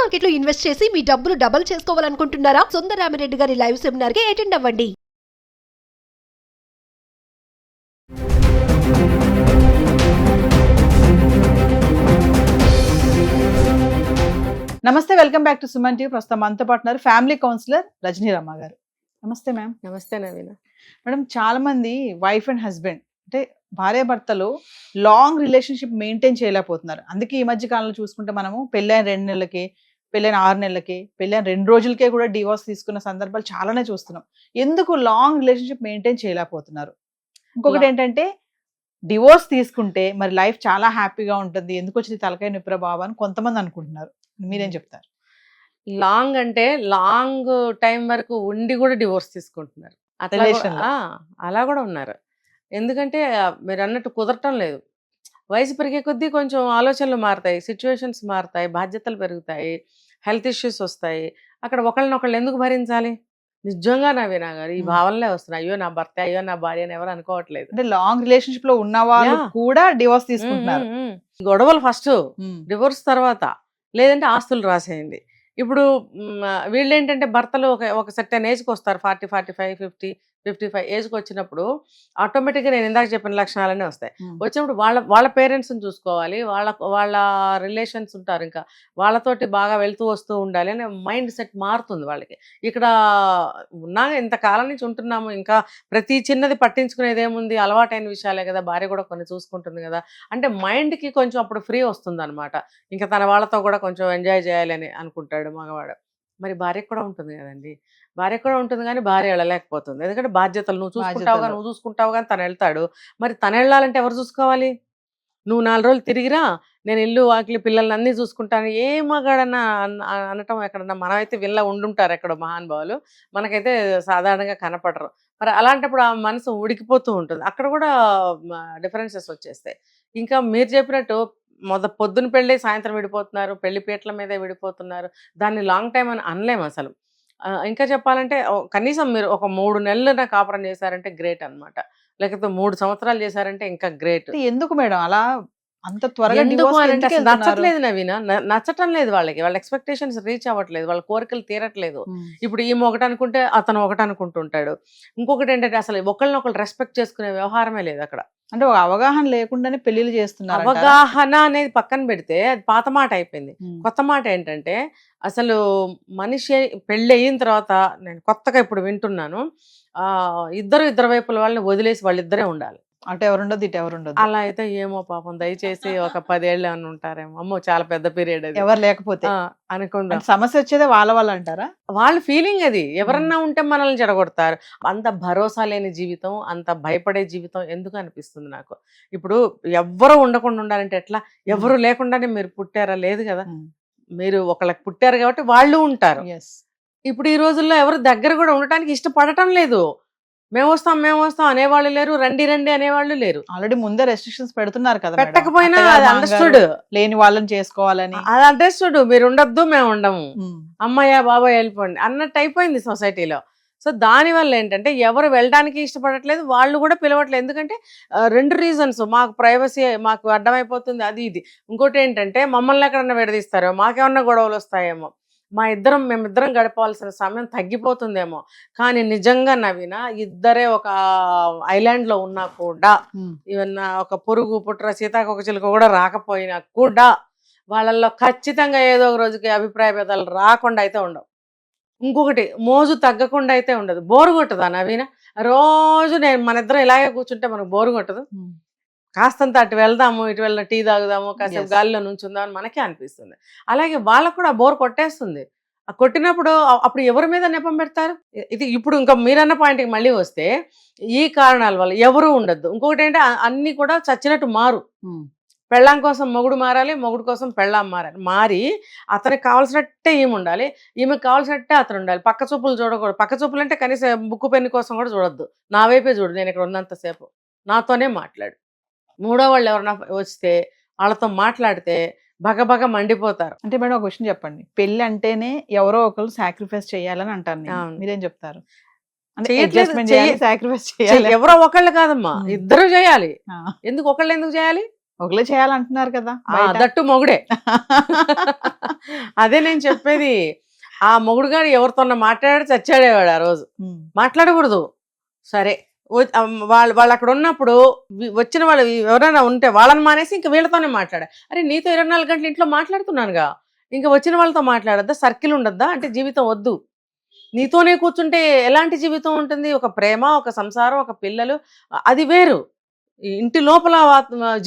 Market లో invest చేసి మీ డబ్బులు డబుల్ చేసుకోవాలనుకుంటున్నారా? సుందరరామిరెడ్డి గారి లైవ్ సెమినార్ కి అటెండ్ అవ్వండి. నమస్తే, welcome back to Suman TV. ప్రస్తుతం మనతో పాటు ఫ్యామిలీ కౌన్సిలర్ రజనీ రమ్మ గారు. నమస్తే మ్యామ్. నమస్తే నవీన. మేడం, చాలా మంది వైఫ్ అండ్ హస్బెండ్ అంటే భార్యాభర్తలు లాంగ్ రిలేషన్షిప్ మెయింటైన్ చేయలేకపోతున్నారు. అందుకే ఈ మధ్య కాలంలో చూసుకుంటే మనము పెళ్ళైన 2 నెలలకి, పెళ్ళైన 6 నెలలకి, పెళ్ళైన 2 రోజులకే కూడా డివోర్స్ తీసుకున్న సందర్భాలు చాలానే చూస్తున్నాం. ఎందుకు లాంగ్ రిలేషన్షిప్ మెయింటైన్ చేయలేకపోతున్నారు? ఇంకొకటి ఏంటంటే డివోర్స్ తీసుకుంటే మరి లైఫ్ చాలా హ్యాపీగా ఉంటుంది, ఎందుకు వచ్చింది తలకాయ నొప్పిరా బాబా అని కొంతమంది అనుకుంటున్నారు. మీరేం చెప్తారు? లాంగ్ అంటే లాంగ్ టైం వరకు ఉండి కూడా డివోర్స్ తీసుకుంటున్నారు. అలా కూడా ఉన్నారు. ఎందుకంటే మీరు అన్నట్టు కుదరటం లేదు. వయసు పెరిగే కొద్దీ కొంచెం ఆలోచనలు మారుతాయి, సిచ్యువేషన్స్ మారుతాయి, బాధ్యతలు పెరుగుతాయి, హెల్త్ ఇష్యూస్ వస్తాయి. అక్కడ ఒకళ్ళనొకళ్ళు ఎందుకు భరించాలి? నిజంగా నవీనా గారు ఈ భావనలే వస్తున్నాయి. అయ్యో నా భర్త, అయ్యో నా భార్య అని ఎవరు అనుకోవట్లేదు. అంటే లాంగ్ రిలేషన్షిప్ లో ఉన్న వాళ్ళు కూడా డివోర్స్ తీసుకుంటున్నారు. గొడవలు ఫస్ట్, డివోర్స్ తర్వాత, లేదంటే ఆస్తులు రాసేయండి. ఇప్పుడు వీళ్ళు ఏంటంటే భర్తలు ఒక సర్టెన్ ఏజ్కి వస్తారు, 40, 45, 50, 55 ఏజ్కి వచ్చినప్పుడు ఆటోమేటిక్గా నేను ఇందాక చెప్పిన లక్షణాలన్నీ వస్తాయి. వచ్చినప్పుడు వాళ్ళ పేరెంట్స్ని చూసుకోవాలి, వాళ్ళ రిలేషన్స్ ఉంటారు, ఇంకా వాళ్ళతోటి బాగా వెళ్తూ వస్తూ ఉండాలి అనే మైండ్ సెట్ మారుతుంది వాళ్ళకి. ఇక్కడ ఉన్నాగా ఇంతకాలం నుంచి ఉంటున్నాము, ఇంకా ప్రతి చిన్నది పట్టించుకునేది ఏముంది, అలవాటైన విషయాలే కదా, భార్య కూడా కొన్ని చూసుకుంటుంది కదా అంటే మైండ్కి కొంచెం అప్పుడు ఫ్రీ వస్తుంది అనమాట. ఇంకా తన వాళ్ళతో కూడా కొంచెం ఎంజాయ్ చేయాలని అనుకుంటాడు మగవాడు. మరి భార్యకు కూడా ఉంటుంది కదండి, భార్యకు కూడా ఉంటుంది, కానీ భార్య వెళ్ళలేకపోతుంది. ఎందుకంటే బాధ్యతలు నువ్వు చూసుకుంటావు కానీ తను వెళ్తాడు. మరి తను వెళ్ళాలంటే ఎవరు చూసుకోవాలి? నువ్వు 4 రోజులు తిరిగిరా, నేను ఇల్లు వాకిలి పిల్లల్ని అన్నీ చూసుకుంటాను, ఏ మగాడన్నా అనటం ఎక్కడన్నా. మనమైతే వీళ్ళ ఉండుంటారు ఎక్కడో మహానుభావులు, మనకైతే సాధారణంగా కనపడరు. మరి అలాంటప్పుడు ఆ మనసు ఉడికిపోతూ ఉంటుంది. అక్కడ కూడా డిఫరెన్సెస్ వచ్చేస్తాయి. ఇంకా మీరు చెప్పినట్టు పొద్దున పెళ్ళి సాయంత్రం విడిపోతున్నారు, పెళ్లి పీటల మీదే విడిపోతున్నారు. దాన్ని లాంగ్ టైం అని అనలేము అసలు. ఇంకా చెప్పాలంటే కనీసం మీరు ఒక 3 నెలలు కాపురం చేశారంటే గ్రేట్ అనమాట, లేకపోతే 3 సంవత్సరాలు చేశారంటే ఇంకా గ్రేట్. ఎందుకు మేడం అలా అంత త్వరగా నచ్చట్లేదు నవీన, నచ్చటం లేదు వాళ్ళకి. వాళ్ళ ఎక్స్పెక్టేషన్స్ రీచ్ అవ్వట్లేదు, వాళ్ళ కోరికలు తీరట్లేదు. ఇప్పుడు ఈమె ఒకటి అనుకుంటే అతను ఒకటి అనుకుంటుంటాడు. ఇంకొకటి ఏంటంటే అసలు ఒకళ్ళనొకళ్ళు రెస్పెక్ట్ చేసుకునే వ్యవహారమే లేదు అక్కడ. అంటే ఒక అవగాహన లేకుండానే పెళ్లిళ్ళు చేస్తున్నారు. అవగాహన అనేది పక్కన పెడితే అది పాత మాట అయిపోయింది. కొత్త మాట ఏంటంటే అసలు మనిషి పెళ్ళి అయిన తర్వాత, నేను కొత్తగా ఇప్పుడు వింటున్నాను, ఇద్దరు వైపుల వాళ్ళని వదిలేసి వాళ్ళిద్దరే ఉండాలి. అటు ఎవరుండదు, ఇటు ఎవరుండదు. అలా అయితే ఏమో పాపం, దయచేసి ఒక 10 ఏళ్ళు ఏమైనా ఉంటారేమో. అమ్మో చాలా పెద్ద పీరియడ్ అది, ఎవరు లేకపోతే అనుకుందాం. సమస్య వచ్చేదే వాళ్ళ అంటారా? వాళ్ళ ఫీలింగ్ అది. ఎవరన్నా ఉంటే మనల్ని చెడగొడతారు. అంత భరోసా లేని జీవితం, అంత భయపడే జీవితం ఎందుకు అనిపిస్తుంది నాకు. ఇప్పుడు ఎవ్వరు ఉండకుండా ఉండాలంటే ఎట్లా? ఎవరు లేకుండానే మీరు పుట్టారా? లేదు కదా, మీరు ఒకళ్ళకి పుట్టారు కాబట్టి వాళ్ళు ఉంటారు. ఇప్పుడు ఈ రోజుల్లో ఎవరు దగ్గర కూడా ఉండటానికి ఇష్టపడటం లేదు. మేము వస్తాం అనేవాళ్ళు లేరు, రండి అనేవాళ్ళు లేరు. ఆల్రెడీ ముందే రెస్ట్రిక్షన్స్ పెడుతున్నారు కదా. పెట్టకపోయినా అది అండర్స్టూడ్, లేని వాళ్ళని చేసుకోవాలని అది అండర్స్టూడ్. మీరు ఉండొద్దు, మేము ఉండము, అమ్మయ్య బాబాయ్ వెళ్ళిపోండి అన్నట్టు అయిపోయింది సొసైటీలో. సో దానివల్ల ఏంటంటే ఎవరు వెళ్ళడానికి ఇష్టపడట్లేదు, వాళ్ళు కూడా పిలవట్లేదు. ఎందుకంటే 2 రీజన్స్, మాకు ప్రైవసీ, మాకు అడ్డమైపోతుంది, అది ఇది. ఇంకోటి ఏంటంటే మమ్మల్ని ఎక్కడన్నా విడదీస్తారో, మాకేమన్నా గొడవలు వస్తాయేమో, మేమిద్దరం గడపవలసిన సమయం తగ్గిపోతుందేమో. కానీ నిజంగా నవీన, ఇద్దరే ఒక ఐలాండ్ లో ఉన్నా కూడా, ఏమన్నా ఒక పురుగు పుట్ర సీతాకొక చిలుక కూడా రాకపోయినా కూడా వాళ్ళల్లో ఖచ్చితంగా ఏదో ఒక రోజుకి అభిప్రాయ భేదాలు రాకుండా అయితే ఉండవు. ఇంకొకటి మోజు తగ్గకుండా అయితే ఉండదు. బోరు కొట్టదా నవీన? రోజు మన ఇద్దరం ఇలాగే కూర్చుంటే మనకు బోరు కొట్టదు. కాస్తంత అటు వెళ్దాము, ఇటు వెళ్ళిన టీ తాగుదాము, కాసేపు గాలిలో నుంచుందామని మనకే అనిపిస్తుంది. అలాగే వాళ్ళకు కూడా బోర్ కొట్టేస్తుంది. కొట్టినప్పుడు అప్పుడు ఎవరి మీద నెపం పెడతారు? ఇది ఇప్పుడు ఇంకా మీరన్న పాయింట్కి మళ్ళీ వస్తే, ఈ కారణాల వల్ల ఎవరు ఉండద్దు. ఇంకొకటి ఏంటంటే అన్ని కూడా చచ్చినట్టు మారు. పెళ్ళాం కోసం మొగుడు మారాలి, మొగుడు కోసం పెళ్ళాం మారి అతనికి కావాల్సినట్టే ఈమె ఉండాలి, ఈమెకు కావాల్సినట్టే అతను ఉండాలి. పక్క చూపులు చూడకూడదు. పక్క చూపులు అంటే కనీసం బుక్కు పెన్ను కోసం కూడా చూడొద్దు. నా వైపే చూడు, నేను ఇక్కడ ఉన్నంతసేపు నాతోనే మాట్లాడు. 3వ వాళ్ళు ఎవరన్నా వస్తే వాళ్ళతో మాట్లాడితే బగబగ మండిపోతారు. అంటే మేడం ఒక క్వశ్చన్ చెప్పండి, పెళ్లి అంటేనే ఎవరో ఒకరు సాక్రిఫైస్ చేయాలని అంటారు, మీరేం చెప్తారు? ఎవరో ఒకళ్ళు కాదమ్మా, ఇద్దరు చేయాలి. ఎందుకు ఒకళ్ళు ఎందుకు చేయాలి? ఒకలే చేయాలంటున్నారు కదా బయట. దట్టు మొగుడే. అదే నేను చెప్పేది. ఆ మొగుడు గారు ఎవరితోన్నా మాట్లాడి చచ్చాడేవాడు ఆ రోజు. మాట్లాడకూడదు. సరే వాళ్ళు అక్కడ ఉన్నప్పుడు వచ్చిన వాళ్ళు ఎవరైనా ఉంటే వాళ్ళని మానేసి ఇంకా వీళ్ళతోనే మాట్లాడా. అరే నీతో 24 గంటలు ఇంట్లో మాట్లాడుతున్నానుగా, ఇంకా వచ్చిన వాళ్ళతో మాట్లాడద్దా? సర్కిల్ ఉండద్దా? అంటే జీవితం వద్దు. నీతోనే కూర్చుంటే ఎలాంటి జీవితం ఉంటుంది? ఒక ప్రేమ, ఒక సంసారం, ఒక పిల్లలు, అది వేరు. ఇంటి లోపల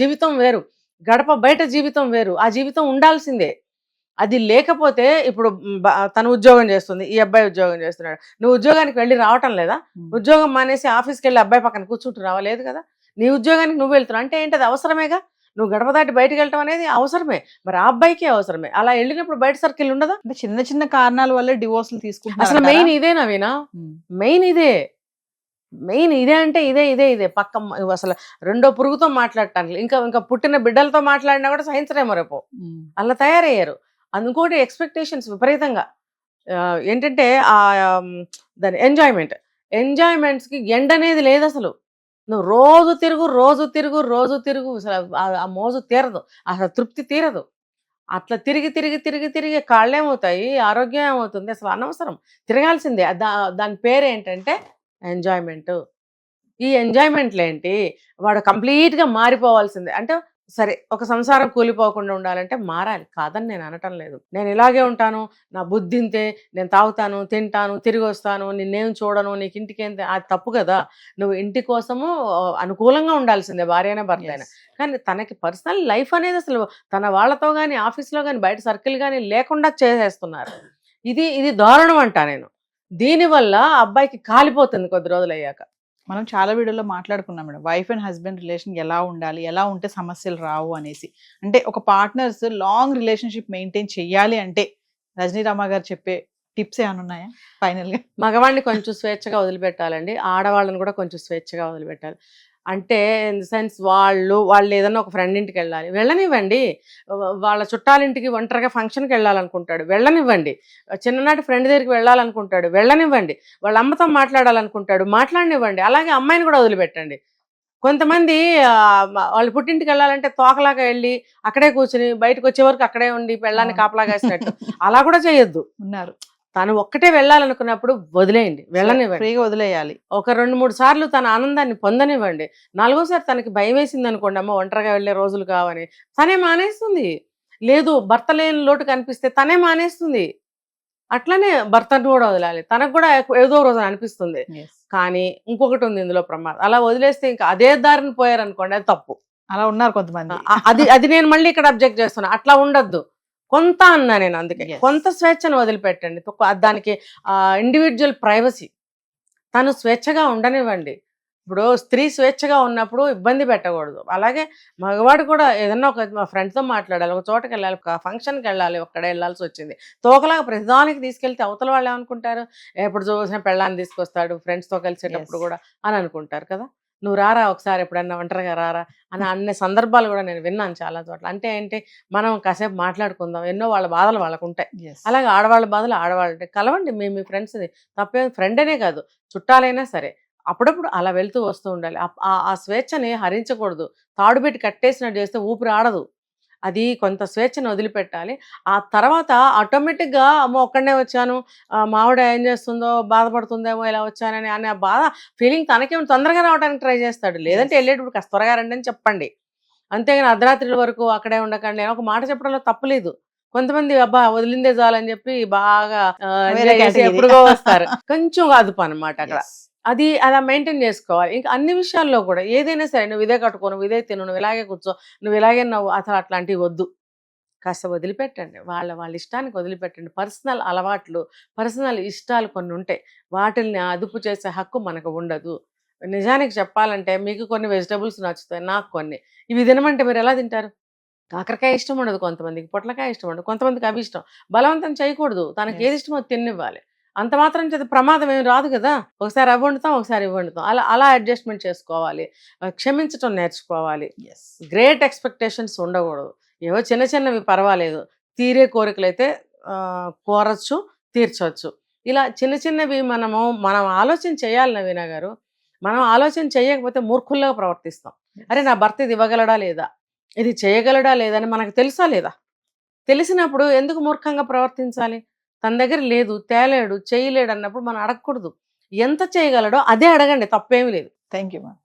జీవితం వేరు, గడప బయట జీవితం వేరు. ఆ జీవితం ఉండాల్సిందే. అది లేకపోతే ఇప్పుడు తను ఉద్యోగం చేస్తుంది, ఈ అబ్బాయి ఉద్యోగం చేస్తున్నాడు. నువ్వు ఉద్యోగానికి వెళ్ళి రావటం లేదా? ఉద్యోగం మానేసి ఆఫీస్కి వెళ్ళి అబ్బాయి పక్కన కూర్చుంటూ రావలేదు కదా. నీ ఉద్యోగానికి నువ్వు వెళ్తున్నావు అంటే ఏంటి? అది అవసరమేగా. నువ్వు గడప దాటి బయటకు వెళ్ళటం అనేది అవసరమే. మరి ఆ అబ్బాయికి అవసరమే. అలా వెళ్ళినప్పుడు బయట సర్కిల్ ఉండదా? అంటే చిన్న చిన్న కారణాల వల్ల డివోర్స్లు తీసుకుంటున్నారు. అసలు మెయిన్ ఇదే నవీనా, మెయిన్ ఇదే అంటే ఇదే పక్క. అసలు రెండో పురుగుతో మాట్లాడటానికి, ఇంకా పుట్టిన బిడ్డలతో మాట్లాడినా కూడా సహించరేమో రేపు. అలా తయారయ్యారు. అందుకోటి ఎక్స్పెక్టేషన్స్ విపరీతంగా. ఏంటంటే దాని ఎంజాయ్మెంట్స్కి ఎండ్ అనేది లేదు అసలు. నువ్వు రోజు తిరుగు అసలు ఆ మోజు తీరదు, అసలు తృప్తి తీరదు. అట్లా తిరిగి కాళ్ళేమవుతాయి, ఆరోగ్యం ఏమవుతుంది, అసలు అనవసరం. తిరగాల్సిందే. దాని పేరు ఏంటంటే ఎంజాయ్మెంట్. ఈ ఎంజాయ్మెంట్లు ఏంటి? వాడు కంప్లీట్గా మారిపోవాల్సిందే. అంటే సరే, ఒక సంసారం కూలిపోకుండా ఉండాలంటే మారాలి, కాదని నేను అనటం లేదు. నేను ఇలాగే ఉంటాను, నా బుద్ధి ఇంతే, నేను తాగుతాను, తింటాను, తిరిగి వస్తాను, నిన్నేం చూడను, నీకు ఇంటికేం, అది తప్పు కదా. నువ్వు ఇంటి కోసము అనుకూలంగా ఉండాల్సిందే, భార్యనే భర్తైనా. కానీ తనకి పర్సనల్ లైఫ్ అనేది అసలు తన వాళ్ళతో కానీ, ఆఫీస్లో కానీ, బయట సర్కిల్ కానీ లేకుండా చేసేస్తున్నారు. ఇది దారుణం అంట నేను. దీనివల్ల అబ్బాయికి కాలిపోతుంది కొద్ది రోజులు అయ్యాక. మనం చాలా వీడియోలో మాట్లాడుకున్నాం madam, wife and husband relation ఎలా ఉండాలి, ఎలా ఉంటే సమస్యలు రావు అనేసి. అంటే ఒక పార్ట్నర్స్ లాంగ్ రిలేషన్షిప్ మెయింటైన్ చెయ్యాలి అంటే రజనీరామ గారు చెప్పే టిప్స్ ఏమైనా ఉన్నాయా ఫైనల్ గా? మగవాడిని కొంచెం స్వేచ్ఛగా వదిలిపెట్టాలండి, ఆడవాళ్ళని కూడా కొంచెం స్వేచ్ఛగా వదిలిపెట్టాలి. అంటే ఇన్ ద సెన్స్ వాళ్ళు ఏదన్నా ఒక ఫ్రెండ్ ఇంటికి వెళ్ళాలి, వెళ్ళనివ్వండి. వాళ్ళ చుట్టాలింటికి ఒంటరిగా ఫంక్షన్కి వెళ్ళాలనుకుంటాడు, వెళ్ళనివ్వండి. చిన్ననాటి ఫ్రెండ్ దగ్గరికి వెళ్ళాలనుకుంటాడు, వెళ్ళనివ్వండి. వాళ్ళ అమ్మతో మాట్లాడాలనుకుంటాడు, మాట్లాడనివ్వండి. అలాగే అమ్మాయిని కూడా వదిలిపెట్టండి. కొంతమంది వాళ్ళు పుట్టింటికి వెళ్ళాలంటే తోకలాగా వెళ్ళి అక్కడే కూర్చుని బయటకు వచ్చే వరకు అక్కడే ఉండి పెళ్ళాన్ని కాపలాగా వేసినట్టు అలా కూడా చేయొద్దు. ఉన్నారు. తను ఒక్కటే వెళ్ళాలనుకున్నప్పుడు వదిలేయండి, వెళ్ళనివ్వండి, ఫ్రీగా వదిలేయాలి. ఒక 2-3 సార్లు తన ఆనందాన్ని పొందనివ్వండి. 4వసారి తనకి భయం వేసింది అనుకోండి, అమ్మ ఒంటరిగా వెళ్ళే రోజులు కావని, తనే మానేస్తుంది. లేదు భర్త లేని లోటు కనిపిస్తే తనే మానేస్తుంది. అట్లనే భర్తను కూడా వదలాలి. తనకు కూడా ఏదో రోజు అనిపిస్తుంది. కానీ ఇంకొకటి ఉంది ఇందులో ప్రమాదం. అలా వదిలేస్తే ఇంకా అదే దారిని పోయారనుకోండి, అది తప్పు. అలా ఉన్నారు కొంతమంది. అది నేను మళ్ళీ ఇక్కడ అబ్జెక్ట్ చేస్తున్నా. అట్లా ఉండద్దు. కొంత అన్నా నేను, అందుకే కొంత స్వేచ్ఛను వదిలిపెట్టండి. దానికి ఇండివిజువల్ ప్రైవసీ, తను స్వేచ్ఛగా ఉండనివ్వండి. ఇప్పుడు స్త్రీ స్వేచ్ఛగా ఉన్నప్పుడు ఇబ్బంది పెట్టకూడదు. అలాగే మగవాడు కూడా ఏదన్నా ఒక ఫ్రెండ్తో మాట్లాడాలి, ఒక చోటకి వెళ్ళాలి, ఒక ఫంక్షన్కి వెళ్ళాలి, ఒక్కడే వెళ్ళాల్సి వచ్చింది, తోకలాగా ప్రతిదానికి తీసుకెళ్తే అవతల వాళ్ళు ఏమనుకుంటారు? ఎప్పుడు చూసిన పెళ్ళాన్ని తీసుకొస్తాడు ఫ్రెండ్స్తో కలిసేటప్పుడు కూడా అని అనుకుంటారు కదా. నువ్వు రారా ఒకసారి ఎప్పుడన్నా ఒంటరిగా రారా అని అనే సందర్భాలు కూడా నేను విన్నాను చాలా చోట్ల. అంటే ఏంటి, మనం కాసేపు మాట్లాడుకుందాం, ఎన్నో వాళ్ళ బాధలు వాళ్ళకు ఉంటాయి. అలాగే ఆడవాళ్ళ బాధలు ఆడవాళ్ళు ఉంటాయి. కలవండి మీ ఫ్రెండ్స్, తప్పే. ఫ్రెండ్ అనే కాదు, చుట్టాలైనా సరే అప్పుడప్పుడు అలా వెళ్తూ వస్తూ ఉండాలి. ఆ స్వేచ్ఛని హరించకూడదు. తాడు పెట్టి కట్టేసినట్టు చేస్తే ఊపిరి ఆడదు. అది కొంత స్వేచ్ఛను వదిలిపెట్టాలి. ఆ తర్వాత ఆటోమేటిక్గా అమ్మో ఒక్కడనే వచ్చాను, మావిడ ఏం చేస్తుందో బాధపడుతుందేమో ఇలా వచ్చానని అనే బాధ ఫీలింగ్ తనకేమో తొందరగా రావడానికి ట్రై చేస్తాడు. లేదంటే వెళ్ళేటప్పుడు కాస్త త్వరగా రండి అని చెప్పండి. అంతేగాని అర్ధరాత్రుల వరకు అక్కడే ఉండకండి. నేను ఒక మాట చెప్పడంలో తప్పులేదు. కొంతమంది అబ్బా వదిలిందే చాలని చెప్పి బాగా ఎప్పుడుగో వస్తారు. కొంచెం అదుపు అనమాట అక్కడ. అది అలా మెయింటైన్ చేసుకోవాలి. ఇంకా అన్ని విషయాల్లో కూడా ఏదైనా సరే, నువ్వు ఇదే కట్టుకో, నువ్వు ఇదే తిను, నువ్వు ఇలాగే కూర్చో, నువ్వు ఇలాగే నవ్వు, అసలు అట్లాంటివి వద్దు. కాస్త వదిలిపెట్టండి, వాళ్ళ ఇష్టానికి వదిలిపెట్టండి. పర్సనల్ అలవాట్లు, పర్సనల్ ఇష్టాలు కొన్ని ఉంటాయి, వాటిల్ని అదుపు చేసే హక్కు మనకు ఉండదు. నిజానికి చెప్పాలంటే మీకు కొన్ని వెజిటబుల్స్ నచ్చుతాయి, నాకు కొన్ని. ఇవి తినమంటే మీరు ఎలా తింటారు? కాకరకాయ ఇష్టం ఉండదు కొంతమందికి, పొట్లకాయ ఇష్టం ఉండదు కొంతమందికి, అవి ఇష్టం. బలవంతం చేయకూడదు, తనకి ఏది ఇష్టమో తినివ్వాలి. అంత మాత్రం చేత ప్రమాదం ఏమి రాదు కదా. ఒకసారి అవి వండుతాం, ఒకసారి ఇవి వండుతాం, అలా అడ్జస్ట్మెంట్ చేసుకోవాలి. క్షమించటం నేర్చుకోవాలి. గ్రేట్ ఎక్స్పెక్టేషన్స్ ఉండకూడదు. ఏవో చిన్న చిన్నవి పర్వాలేదు, తీరే కోరికలు అయితే కోరచ్చు, తీర్చవచ్చు. ఇలా చిన్న చిన్నవి మనం ఆలోచన చేయాలి నవీన గారు. మనం ఆలోచన చేయకపోతే మూర్ఖుల్లాగా ప్రవర్తిస్తాం. అరే నా భర్త ఇది ఇవ్వగలడా లేదా, ఇది చేయగలడా లేదని మనకు తెలుసా లేదా? తెలిసినప్పుడు ఎందుకు మూర్ఖంగా ప్రవర్తించాలి? తన దగ్గర లేదు, తేలేడు, చేయలేడు అన్నప్పుడు మనం అడగకూడదు. ఎంత చేయగలడో అదే అడగండి, తప్పేమీ లేదు. Thank you ma'am.